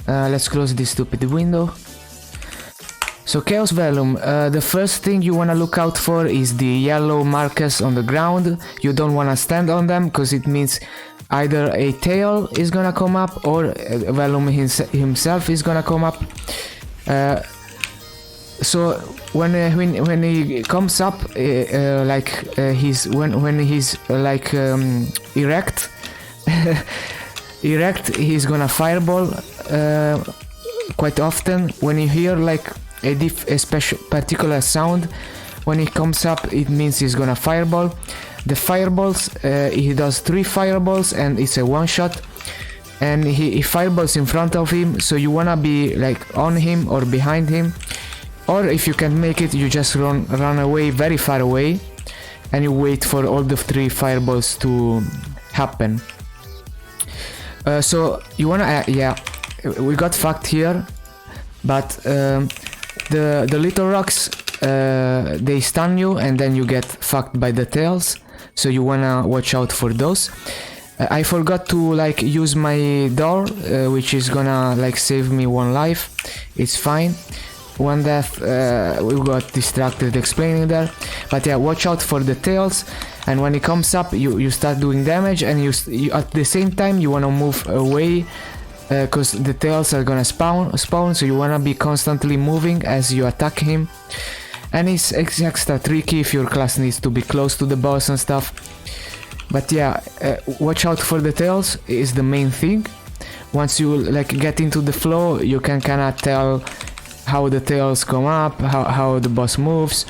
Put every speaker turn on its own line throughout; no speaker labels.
Let's close this stupid window. So Chaos Vellum, the first thing you wanna look out for is the yellow markers on the ground. You don't wanna stand on them, because it means either a tail is gonna come up or Vellum himself is gonna come up. So when he comes up, when he's like erect, he's gonna fireball quite often. When you hear like a special particular sound when he comes up, it means he's gonna fireball. The fireballs, he does 3 fireballs and it's a one shot, and he fireballs in front of him, so you wanna be like on him or behind him, or if you can't make it, you just run away, very far away, and you wait for all the 3 fireballs to happen. So you wanna we got fucked here, but the little rocks, they stun you and then you get fucked by the tails, so you wanna watch out for those. I forgot to like use my door, which is gonna like save me 1 life. It's fine. 1 death, we got distracted explaining there, but yeah, watch out for the tails, and when it comes up you start doing damage, and you at the same time you wanna move away, because the tails are gonna spawn, so you wanna be constantly moving as you attack him. And it's extra tricky if your class needs to be close to the boss and stuff. But yeah, watch out for the tails is the main thing. Once you like get into the flow, you can kinda tell how the tails come up, how the boss moves,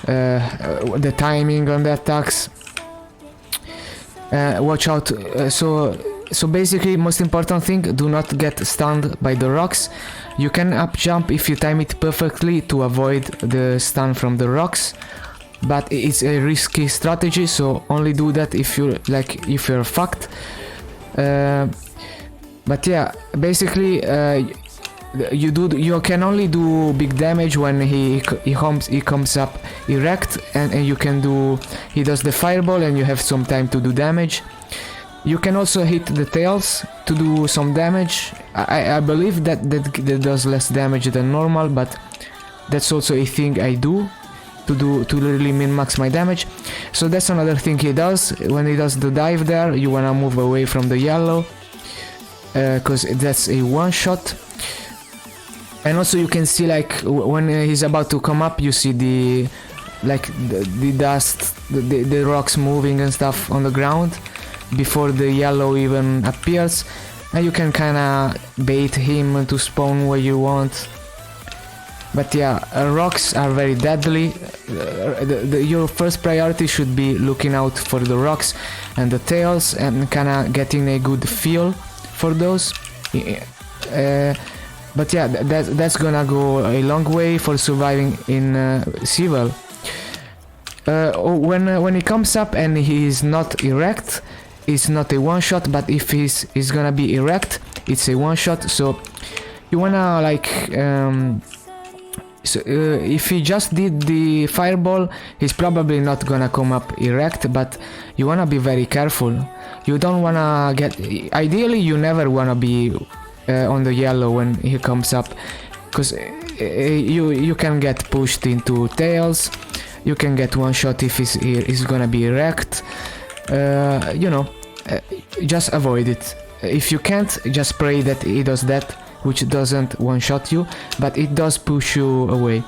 the timing on the attacks. Watch out, so basically, most important thing, do not get stunned by the rocks. You can up jump if you time it perfectly to avoid the stun from the rocks, but it's a risky strategy, so only do that if you're fucked. But yeah, basically you can only do big damage when he comes up erect, and he does the fireball and you have some time to do damage. You can also hit the tails to do some damage. I believe that does less damage than normal, but that's also a thing I do to really min-max my damage. So that's another thing he does. When he does the dive there, you wanna move away from the yellow, because that's a one shot. And also you can see like when he's about to come up, you see the dust, the rocks moving and stuff on the ground before the yellow even appears, and you can kinda bait him to spawn where you want. But yeah, rocks are very deadly. Your first priority should be looking out for the rocks and the tails and kinda getting a good feel for those. But yeah, that's gonna go a long way for surviving in Civil. When he comes up and he is not erect, it's not a one shot, but if he's gonna be erect, it's a one shot. So you wanna like if he just did the fireball, he's probably not gonna come up erect, but you wanna be very careful. You don't wanna ideally you never wanna be on the yellow when he comes up, because you can get pushed into tails, you can get one shot if he's gonna be erect. Just avoid it. If you can't, just pray that he does that, which doesn't one shot you, but it does push you away.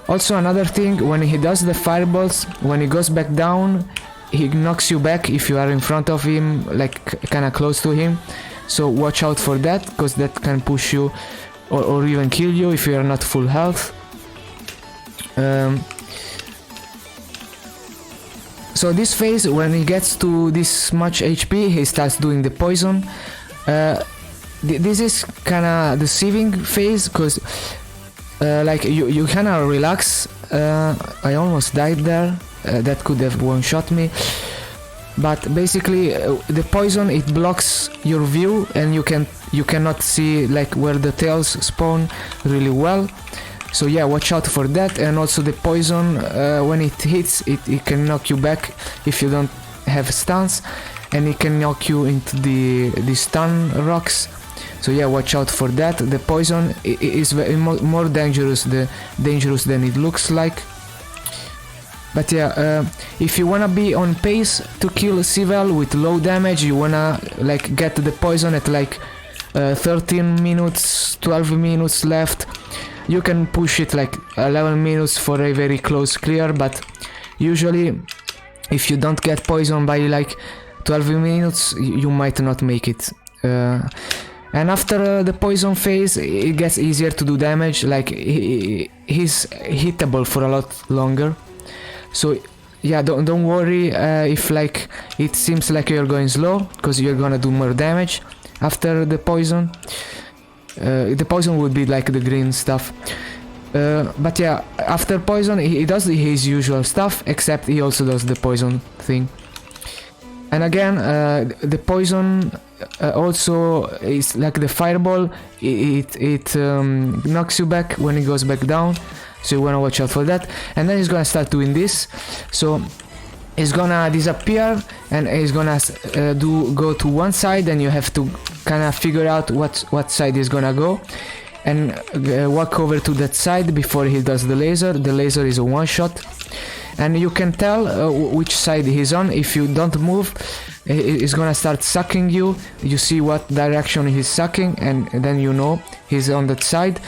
Also another thing, when he does the fireballs, when he goes back down, he knocks you back if you are in front of him, like kinda close to him. So watch out for that, because that can push you or even kill you if you are not full health. So this phase, when he gets to this much HP, he starts doing the poison. This is kinda deceiving phase, because like you kinda relax. I almost died there. That could have one-shot me. But basically, the poison, it blocks your view, and you cannot see like where the tails spawn really well. So yeah, watch out for that. And also the poison, when it hits, it can knock you back if you don't have stuns, and it can knock you into the stun rocks. So yeah, watch out for that. The poison is more dangerous than it looks like. But yeah, if you wanna be on pace to kill Civil with low damage, you wanna like get the poison at like 13 minutes, 12 minutes left. You can push it like 11 minutes for a very close clear, but usually if you don't get poison by like 12 minutes, you might not make it. And after the poison phase, it gets easier to do damage, like he's hittable for a lot longer. So yeah, don't worry if like it seems like you're going slow, because you're gonna do more damage after the poison. The poison would be like the green stuff. But yeah, after poison he does his usual stuff, except he also does the poison thing. And again, the poison also is like the fireball. It knocks you back when it goes back down, so you wanna watch out for that. And then he's gonna start doing this. So he's gonna disappear and he's gonna go to one side, and you have to kind of figure out what side he's gonna go, and walk over to that side before he does the laser. The laser is a one shot, and you can tell which side he's on. If you don't move, he's gonna start sucking you. You see what direction he's sucking, and then you know he's on that side.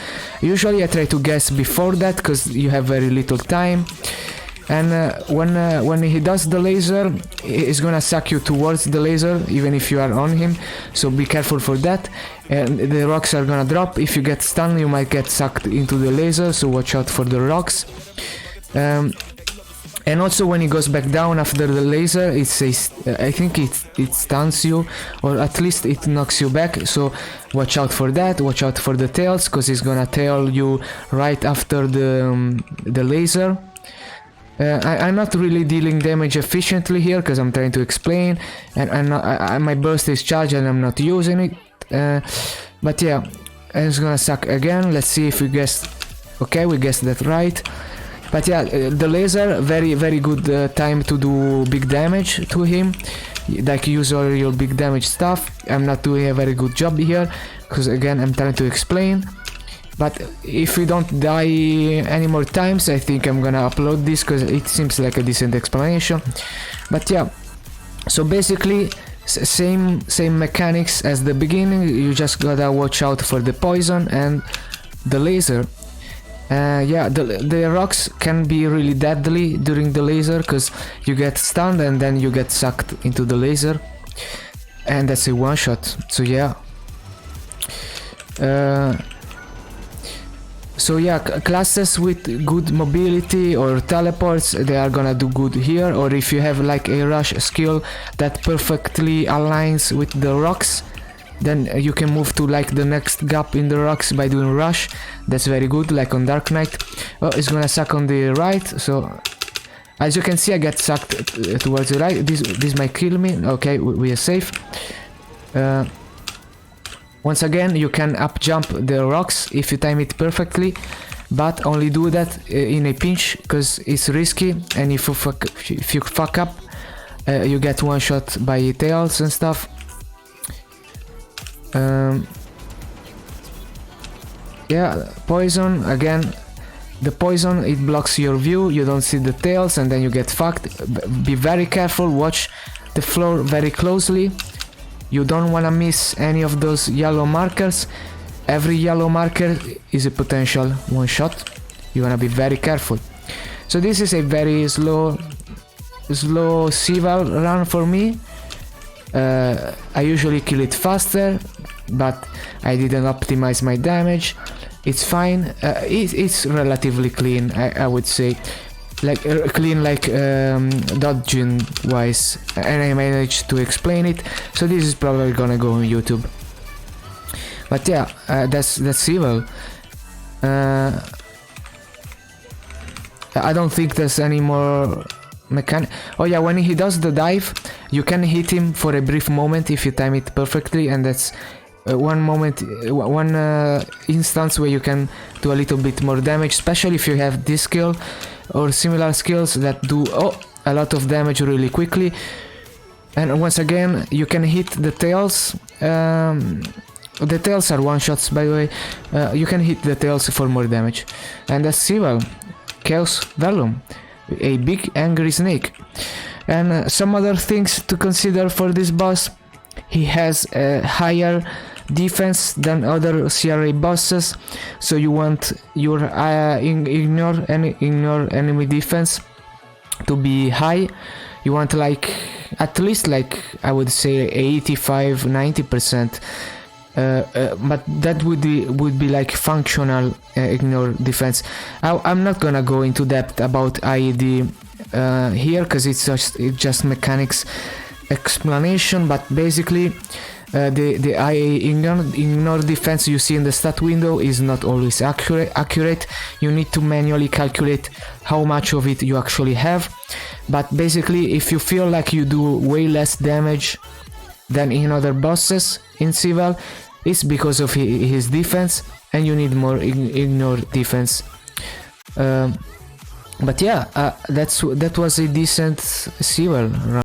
Usually I try to guess before that, because you have very little time. And when he does the laser, he's gonna suck you towards the laser, even if you are on him, so be careful for that. And the rocks are gonna drop. If you get stunned, you might get sucked into the laser, so watch out for the rocks. And also when he goes back down after the laser, I think it stuns you, or at least it knocks you back, so watch out for that. Watch out for the tails, because he's gonna tail you right after the laser. I'm not really dealing damage efficiently here, because I'm trying to explain, and my burst is charged and I'm not using it. But yeah, it's gonna suck again. Let's see if we guessed. Okay, we guessed that right. But yeah, the laser, very good time to do big damage to him. Like, use all your big damage stuff. I'm not doing a very good job here, because again I'm trying to explain. But if we don't die any more times, I think I'm gonna upload this, because it seems like a decent explanation. But yeah, so basically same mechanics as the beginning. You just gotta watch out for the poison and the laser. Yeah, the rocks can be really deadly during the laser, because you get stunned and then you get sucked into the laser, and that's a one shot. So yeah. So yeah, classes with good mobility or teleports, they are gonna do good here. Or if you have like a rush skill that perfectly aligns with the rocks, then you can move to like the next gap in the rocks by doing rush. That's very good, like on Dark Knight. Oh, it's gonna suck on the right, so as you can see I get sucked towards the right. This might kill me. Okay, we are safe. Once again, you can up jump the rocks if you time it perfectly, but only do that in a pinch, because it's risky, and if you fuck up, you get one shot by tails and stuff. Yeah, poison again. The poison, it blocks your view, you don't see the tails, and then you get fucked. Be very careful, watch the floor very closely. You don't want to miss any of those yellow markers. Every yellow marker is a potential one shot. You want to be very careful. So this is a very slow Civil run for me. I usually kill it faster, but I didn't optimize my damage. It's fine. It's relatively clean, I would say. Like clean, like dodging wise, and I managed to explain it, so this is probably gonna go on YouTube. But yeah, that's evil. I don't think there's any more mechanic. Oh yeah, when he does the dive, you can hit him for a brief moment if you time it perfectly, and that's one instance where you can do a little bit more damage, especially if you have this skill or similar skills that do a lot of damage really quickly. And once again, you can hit the tails The tails are one shots, by the way. You can hit the tails for more damage. And that's Sival, Chaos Vellum, a big angry snake. And some other things to consider for this boss. He has a higher defense than other CRA bosses, so you want your ignore enemy defense to be high. You want like at least like I would say 85-90%, but that would be like functional ignore defense. I'm not gonna go into depth about IED here because it's just mechanics explanation, but basically the ignore defense you see in the stat window is not always accurate. You need to manually calculate how much of it you actually have, but basically if you feel like you do way less damage than in other bosses in Sival, it's because of his defense and you need more ignore defense. But yeah, that was a decent Sival run.